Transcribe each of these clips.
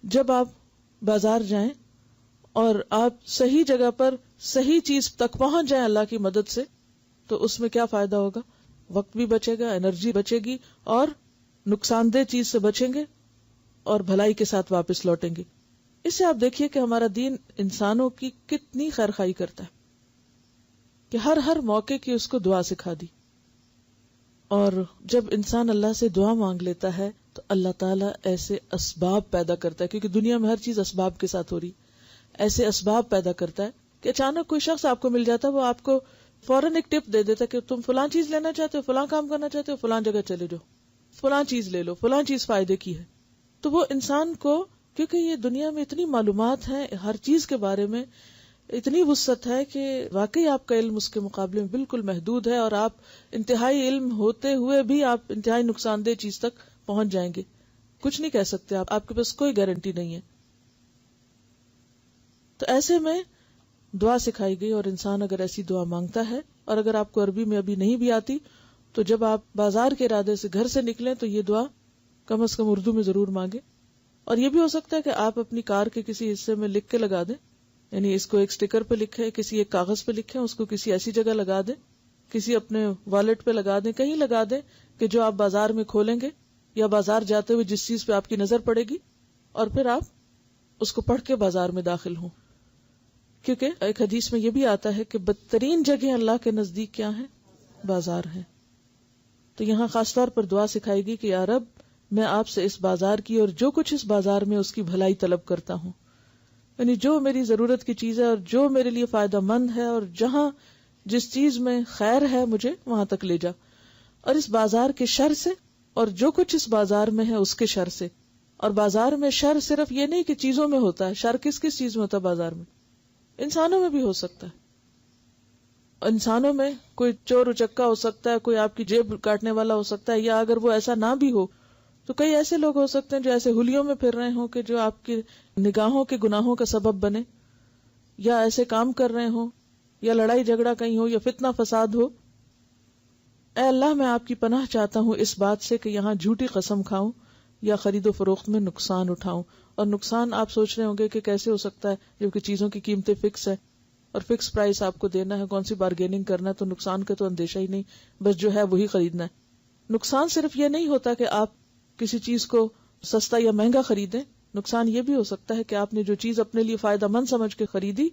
جب آپ بازار جائیں اور آپ صحیح جگہ پر صحیح چیز تک پہنچ جائیں اللہ کی مدد سے، تو اس میں کیا فائدہ ہوگا؟ وقت بھی بچے گا، انرجی بچے گی، اور نقصان دہ چیز سے بچیں گے اور بھلائی کے ساتھ واپس لوٹیں گے۔ اس سے آپ دیکھیے کہ ہمارا دین انسانوں کی کتنی خیرخواہی کرتا ہے کہ ہر موقع کی اس کو دعا سکھا دی۔ اور جب انسان اللہ سے دعا مانگ لیتا ہے تو اللہ تعالیٰ ایسے اسباب پیدا کرتا ہے، کیونکہ دنیا میں ہر چیز اسباب کے ساتھ ہو رہی، ایسے اسباب پیدا کرتا ہے کہ اچانک کوئی شخص آپ کو مل جاتا ہے، وہ آپ کو فوراً ایک ٹپ دے دیتا ہے کہ تم فلاں چیز لینا چاہتے ہو، فلاں کام کرنا چاہتے ہو، فلاں جگہ چلے جاؤ، فلاں چیز لے لو، فلاں چیز فائدے کی ہے۔ تو وہ انسان کو، کیونکہ یہ دنیا میں اتنی معلومات ہیں ہر چیز کے بارے میں، اتنی وسعت ہے کہ واقعی آپ کا علم اس کے مقابلے میں بالکل محدود ہے، اور آپ انتہائی علم ہوتے ہوئے بھی آپ انتہائی نقصان دہ چیز تک پہنچ جائیں گے۔ کچھ نہیں کہہ سکتے آپ کے پاس کوئی گارنٹی نہیں ہے۔ تو ایسے میں دعا سکھائی گئی، اور انسان اگر ایسی دعا مانگتا ہے، اور اگر آپ کو عربی میں ابھی نہیں بھی آتی تو جب آپ بازار کے ارادے سے گھر سے نکلیں تو یہ دعا کم از کم اردو میں ضرور مانگیں۔ اور یہ بھی ہو سکتا ہے کہ آپ اپنی کار کے کسی حصے میں لکھ کے لگا دیں، یعنی اس کو ایک سٹیکر پہ لکھیں، کسی ایک کاغذ پہ لکھیں، اس کو کسی ایسی جگہ لگا دیں، کسی اپنے والٹ پہ لگا دیں، کہیں لگا دیں کہ جو آپ بازار میں کھولیں گے یا بازار جاتے ہوئے جس چیز پہ آپ کی نظر پڑے گی، اور پھر آپ اس کو پڑھ کے بازار میں داخل ہوں۔ کیونکہ ایک حدیث میں یہ بھی آتا ہے کہ بدترین جگہ اللہ کے نزدیک کیا ہے؟ بازار ہے۔ تو یہاں خاص طور پر دعا سکھائے گی کہ یا رب، میں آپ سے اس بازار کی اور جو کچھ اس بازار میں اس کی بھلائی طلب کرتا ہوں، یعنی جو میری ضرورت کی چیز ہے اور جو میرے لیے فائدہ مند ہے، اور جہاں جس چیز میں خیر ہے مجھے وہاں تک لے جا، اور اس بازار کے شر سے اور جو کچھ اس بازار میں ہے اس کے شر سے۔ اور بازار میں شر صرف یہ نہیں کہ چیزوں میں ہوتا ہے، شر کس کس چیز میں ہوتا ہے بازار میں؟ انسانوں میں بھی ہو سکتا ہے۔ انسانوں میں کوئی چور اچکا ہو سکتا ہے، کوئی آپ کی جیب کاٹنے والا ہو سکتا ہے، یا اگر وہ ایسا نہ بھی ہو تو کئی ایسے لوگ ہو سکتے ہیں جو ایسے ہولیوں میں پھر رہے ہوں کہ جو آپ کی نگاہوں کے گناہوں کا سبب بنے، یا ایسے کام کر رہے ہوں، یا لڑائی جھگڑا کہیں ہو، یا فتنہ فساد ہو۔ اے اللہ، میں آپ کی پناہ چاہتا ہوں اس بات سے کہ یہاں جھوٹی قسم کھاؤں یا خرید و فروخت میں نقصان اٹھاؤں۔ اور نقصان آپ سوچ رہے ہوں گے کہ کیسے ہو سکتا ہے جبکہ چیزوں کی قیمتیں فکس ہے اور فکس پرائس آپ کو دینا ہے، کون سی بارگیننگ کرنا ہے، تو نقصان کا تو اندیشہ ہی نہیں، بس جو ہے وہی خریدنا ہے۔ نقصان صرف یہ نہیں ہوتا کہ آپ کسی چیز کو سستا یا مہنگا خریدیں، نقصان یہ بھی ہو سکتا ہے کہ آپ نے جو چیز اپنے لیے فائدہ مند سمجھ کے خریدی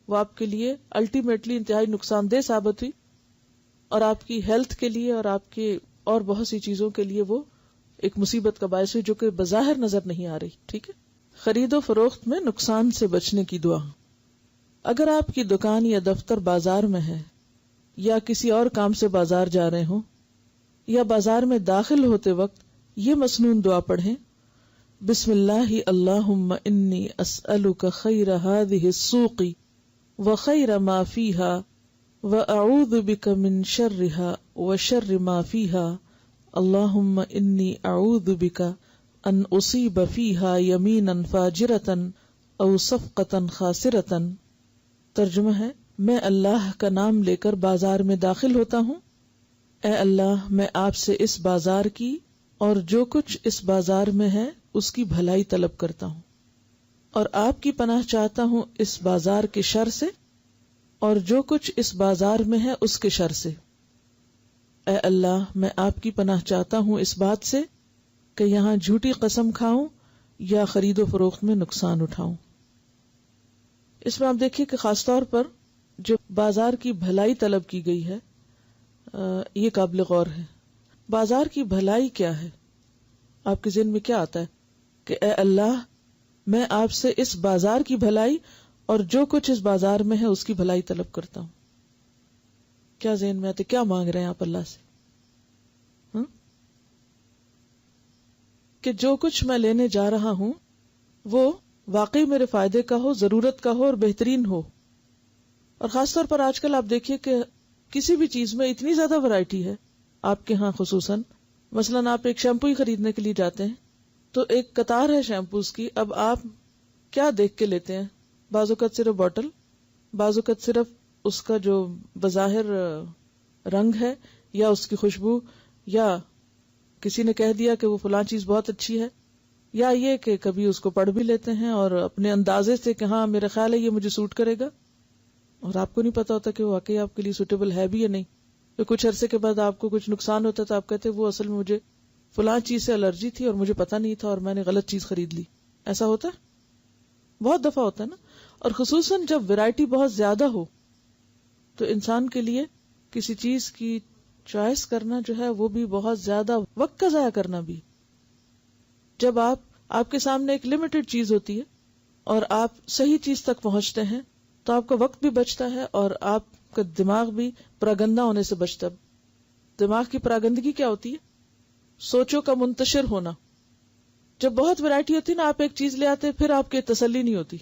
وہ آپ کے لیے الٹیمیٹلی انتہائی نقصان دہ ثابت ہوئی، اور آپ کی ہیلتھ کے لیے اور آپ کے اور بہت سی چیزوں کے لیے وہ ایک مصیبت کا باعث ہوئی جو کہ بظاہر نظر نہیں آ رہی۔ ٹھیک ہے، خرید و فروخت میں نقصان سے بچنے کی دعا۔ اگر آپ کی دکان یا دفتر بازار میں ہے، یا کسی اور کام سے بازار جا رہے ہوں، یا بازار میں داخل ہوتے وقت یہ مسنون دعا پڑھیں: بسم اللہ اللہم انی اسألک خیر هذه السوق وخیر ما فیها واعوذ بک من شرها وشر ما فیها اللہم انی اعوذ بک ان اصیب فیها یمینا فاجرتا او صفقتا خاسرتا۔ ترجمہ ہے: میں اللہ کا نام لے کر بازار میں داخل ہوتا ہوں، اے اللہ میں آپ سے اس بازار کی اور جو کچھ اس بازار میں ہے اس کی بھلائی طلب کرتا ہوں، اور آپ کی پناہ چاہتا ہوں اس بازار کے شر سے اور جو کچھ اس بازار میں ہے اس کے شر سے۔ اے اللہ میں آپ کی پناہ چاہتا ہوں اس بات سے کہ یہاں جھوٹی قسم کھاؤں یا خرید و فروخت میں نقصان اٹھاؤں۔ اس میں آپ دیکھیے کہ خاص طور پر جو بازار کی بھلائی طلب کی گئی ہے یہ قابل غور ہے۔ بازار کی بھلائی کیا ہے؟ آپ کے ذہن میں کیا آتا ہے کہ اے اللہ میں آپ سے اس بازار کی بھلائی اور جو کچھ اس بازار میں ہے اس کی بھلائی طلب کرتا ہوں؟ کیا ذہن میں آتے؟ کیا مانگ رہے ہیں آپ اللہ سے؟ کہ جو کچھ میں لینے جا رہا ہوں وہ واقعی میرے فائدے کا ہو، ضرورت کا ہو اور بہترین ہو۔ اور خاص طور پر آج کل آپ دیکھیے کہ کسی بھی چیز میں اتنی زیادہ ورائٹی ہے آپ کے ہاں خصوصاً، مثلاً آپ ایک شیمپو ہی خریدنے کے لیے جاتے ہیں تو ایک قطار ہے شیمپوز کی، اب آپ کیا دیکھ کے لیتے ہیں؟ بعض اوقات صرف باٹل، بعض اوقات صرف اس کا جو بظاہر رنگ ہے یا اس کی خوشبو، یا کسی نے کہہ دیا کہ وہ فلاں چیز بہت اچھی ہے یا یہ کہ کبھی اس کو پڑھ بھی لیتے ہیں اور اپنے اندازے سے کہ ہاں میرا خیال ہے یہ مجھے سوٹ کرے گا، اور آپ کو نہیں پتا ہوتا کہ وہ واقعی آپ کے لیے سوٹیبل ہے بھی یا نہیں. پھر کچھ عرصے کے بعد آپ کو کچھ نقصان ہوتا تو آپ کہتے وہ اصل میں مجھے فلاں چیز سے الرجی تھی اور مجھے پتا نہیں تھا اور میں نے غلط چیز خرید لی. ایسا ہوتا ہے، بہت دفعہ ہوتا ہے نا. اور خصوصاً جب ویرائٹی بہت زیادہ ہو تو انسان کے لیے کسی چیز کی چوائس کرنا جو ہے وہ بھی بہت زیادہ وقت کا ضائع کرنا بھی. جب آپ کے سامنے ایک لمیٹڈ چیز ہوتی ہے اور آپ صحیح چیز تک پہنچتے ہیں تو آپ کا وقت بھی بچتا ہے اور آپ کا دماغ بھی پراگندہ ہونے سے بچتا ہے. دماغ کی پراگندگی کیا ہوتی ہے؟ سوچوں کا منتشر ہونا. جب بہت ویرائٹی ہوتی ہے نا، آپ ایک چیز لے آتے پھر آپ کی تسلی نہیں ہوتی.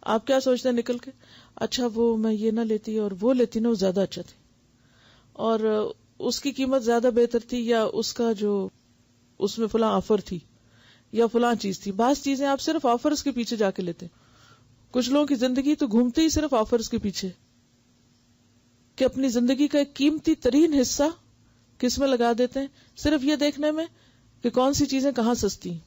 آپ کیا سوچتے ہیں نکل کے، اچھا وہ میں یہ نہ لیتی اور وہ لیتی نا وہ زیادہ اچھا تھی، اور اس کی قیمت زیادہ بہتر تھی، یا اس کا جو اس میں فلاں آفر تھی یا فلاں چیز تھی. بعض چیزیں آپ صرف آفرز کے پیچھے جا کے لیتے. کچھ لوگوں کی زندگی تو گھومتے ہی صرف آفرز کے پیچھے، کہ اپنی زندگی کا ایک قیمتی ترین حصہ کس میں لگا دیتے ہیں؟ صرف یہ دیکھنے میں کہ کون سی چیزیں کہاں سستی ہیں.